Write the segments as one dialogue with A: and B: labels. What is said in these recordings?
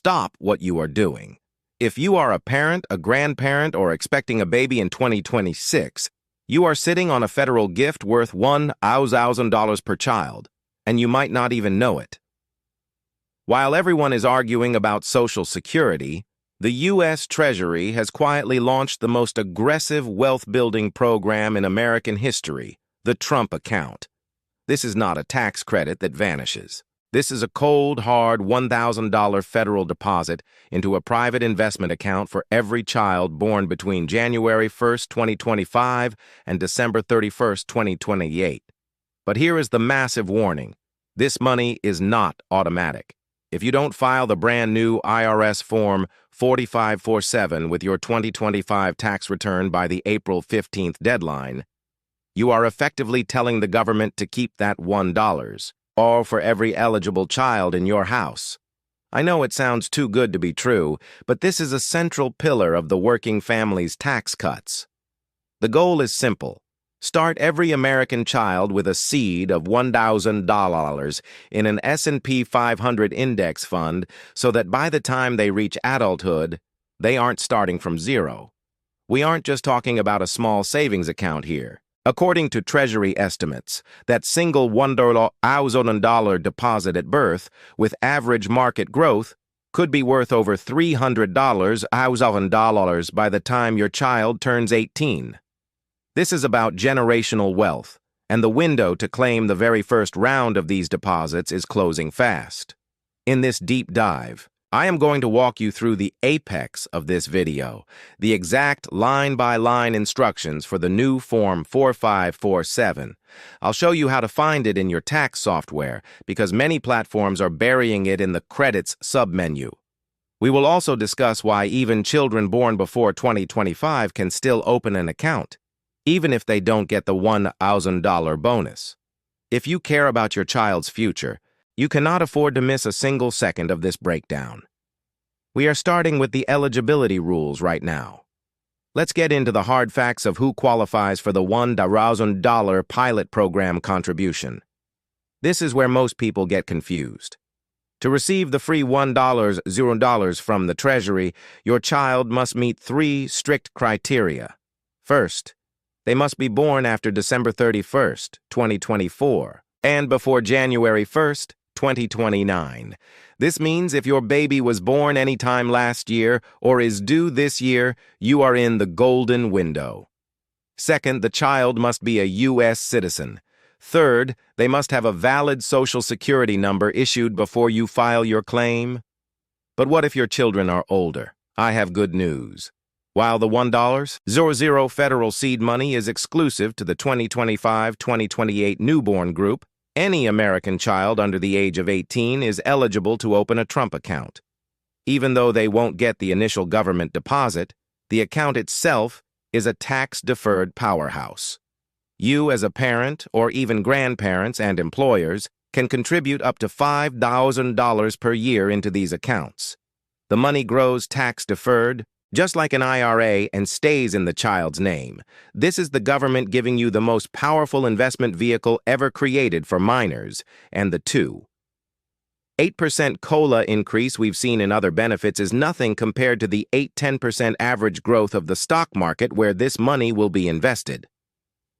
A: stop what you are doing. If you are a parent, a grandparent, or expecting a baby in 2026, you are sitting on a federal gift worth $1,000 per child, and you might not even know it. While everyone is arguing about Social Security, the U.S. Treasury has quietly launched the most aggressive wealth-building program in American history, the Trump account. This is not a tax credit that vanishes. This is a cold, hard $1,000 federal deposit into a private investment account for every child born between January 1, 2025 and December 31, 2028. But here is the massive warning. This money is not automatic. If you don't file the brand new IRS Form 4547 with your 2025 tax return by the April 15th deadline, you are effectively telling the government to keep that $1, all for every eligible child in your house. I know it sounds too good to be true, but this is a central pillar of the working family's tax cuts. The goal is simple. Start every American child with a seed of $1,000 in an S&P 500 index fund so that by the time they reach adulthood, they aren't starting from zero. We aren't just talking about a small savings account here. According to Treasury estimates, that single $1,000 deposit at birth with average market growth could be worth over $300,000 by the time your child turns 18. This is about generational wealth, and the window to claim the very first round of these deposits is closing fast. In this deep dive, I am going to walk you through the apex of this video, the exact line-by-line instructions for the new Form 4547. I'll show you how to find it in your tax software, because many platforms are burying it in the credits submenu. We will also discuss why even children born before 2025 can still open an account, even if they don't get the $1,000 bonus. If you care about your child's future, you cannot afford to miss a single second of this breakdown. We are starting with the eligibility rules right now. Let's get into the hard facts of who qualifies for the $1,000 pilot program contribution. This is where most people get confused. To receive the free $1,000 from the Treasury, your child must meet 3 strict criteria. First, they must be born after December 31st, 2024, and before January 1st, 2029. This means if your baby was born anytime last year or is due this year, you are in the golden window. Second, the child must be a U.S. citizen. Third, they must have a valid Social Security number issued before you file your claim. But what if your children are older? I have good news. While the $1,000 federal seed money is exclusive to the 2025-2028 newborn group, any American child under the age of 18 is eligible to open a Trump account. Even though they won't get the initial government deposit, the account itself is a tax-deferred powerhouse. You, as a parent, or even grandparents and employers, can contribute up to $5,000 per year into these accounts. The money grows tax-deferred, just like an IRA, and stays in the child's name. This is the government giving you the most powerful investment vehicle ever created for minors, and the 8% COLA increase we've seen in other benefits is nothing compared to the 8–10% average growth of the stock market where this money will be invested.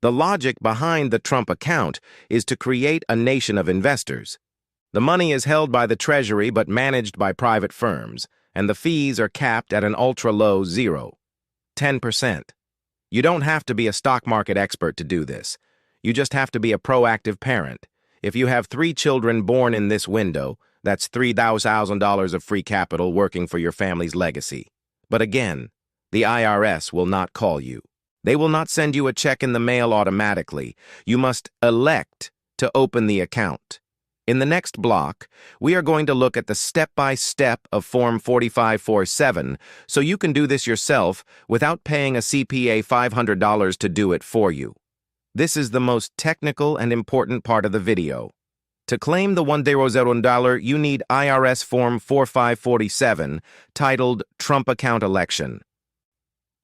A: The logic behind the Trump account is to create a nation of investors. The money is held by the Treasury but managed by private firms, and the fees are capped at an ultra-low 10%. You don't have to be a stock market expert to do this. You just have to be a proactive parent. If you have 3 children born in this window, that's $3,000 of free capital working for your family's legacy. But again, the IRS will not call you. They will not send you a check in the mail automatically. You must elect to open the account. In the next block, we are going to look at the step-by-step of Form 4547 so you can do this yourself without paying a CPA $500 to do it for you. This is the most technical and important part of the video. To claim the $1,000, you need IRS Form 4547, titled Trump Account Election.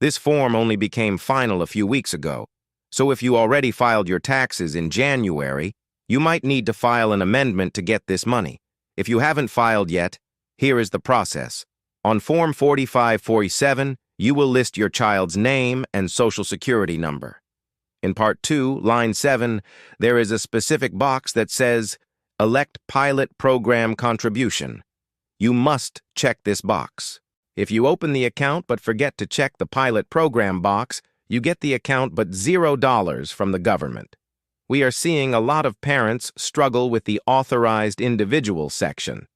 A: This form only became final a few weeks ago, so if you already filed your taxes in January, you might need to file an amendment to get this money. If you haven't filed yet, Here is the process. On Form 4547, you will list your child's name and Social Security number. In Part 2, Line 7, there is a specific box that says, Elect Pilot Program Contribution. You must check this box. If you open the account but forget to check the Pilot Program box, you get the account but $0 from the government. We are seeing a lot of parents struggle with the Authorized Individual section.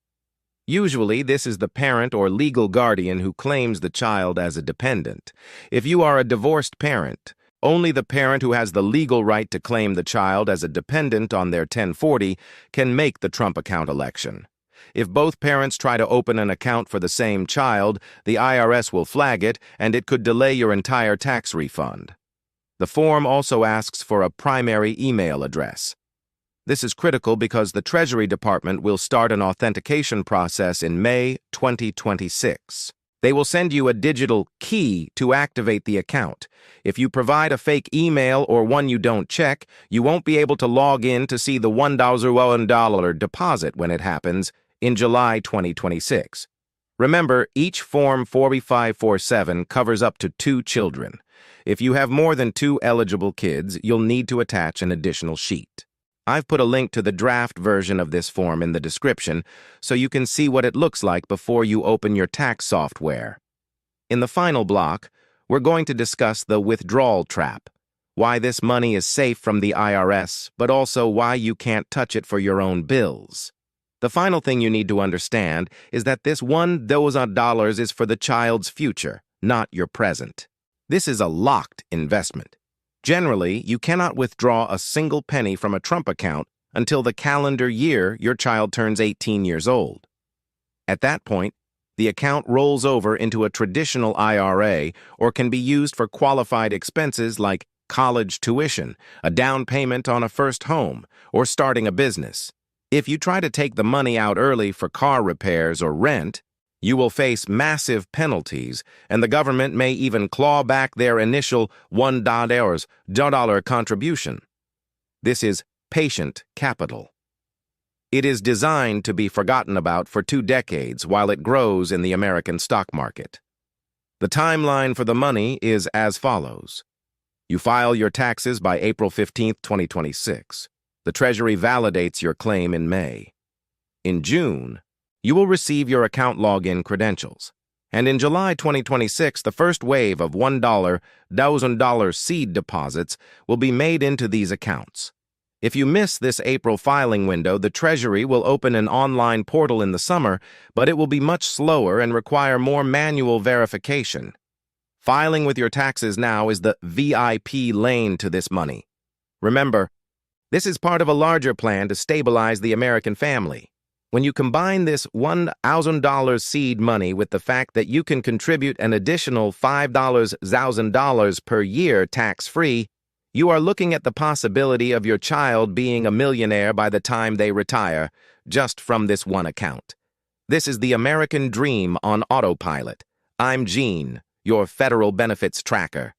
A: Usually, this is the parent or legal guardian who claims the child as a dependent. If you are a divorced parent, only the parent who has the legal right to claim the child as a dependent on their 1040 can make the Trump account election. If both parents try to open an account for the same child, the IRS will flag it, and it could delay your entire tax refund. The form also asks for a primary email address. This is critical because the Treasury Department will start an authentication process in May 2026. They will send you a digital key to activate the account. If you provide a fake email or one you don't check, you won't be able to log in to see the $1,000 deposit when it happens in July 2026. Remember, each Form 4547 covers up to 2 children. If you have more than 2 eligible kids, you'll need to attach an additional sheet. I've put a link to the draft version of this form in the description so you can see what it looks like before you open your tax software. In the final block, we're going to discuss the withdrawal trap, why this money is safe from the IRS, but also why you can't touch it for your own bills. The final thing you need to understand is that this $1,000 is for the child's future, not your present. This is a locked investment. Generally, you cannot withdraw a single penny from a Trump account until the calendar year your child turns 18 years old. At that point, the account rolls over into a traditional IRA or can be used for qualified expenses like college tuition, a down payment on a first home, or starting a business. If you try to take the money out early for car repairs or rent, you will face massive penalties, and the government may even claw back their initial $1 contribution. This is patient capital. It is designed to be forgotten about for 2 decades while it grows in the American stock market. The timeline for the money is as follows. You file your taxes by April 15, 2026. The Treasury validates your claim in May. In June, you will receive your account login credentials. And in July 2026, the first wave of $1,000 seed deposits will be made into these accounts. If you miss this April filing window, the Treasury will open an online portal in the summer, but it will be much slower and require more manual verification. Filing with your taxes now is the VIP lane to this money. Remember, this is part of a larger plan to stabilize the American family. When you combine this $1,000 seed money with the fact that you can contribute an additional $5,000 per year tax-free, you are looking at the possibility of your child being a millionaire by the time they retire, just from this one account. This is the American dream on autopilot. I'm Gene, your federal benefits tracker.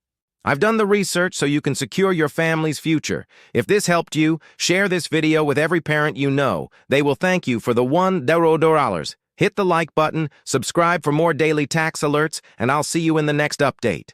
A: I've done the research so you can secure your family's future. If this helped you, share this video with every parent you know. They will thank you for the $1. Hit the like button, subscribe for more daily tax alerts, and I'll see you in the next update.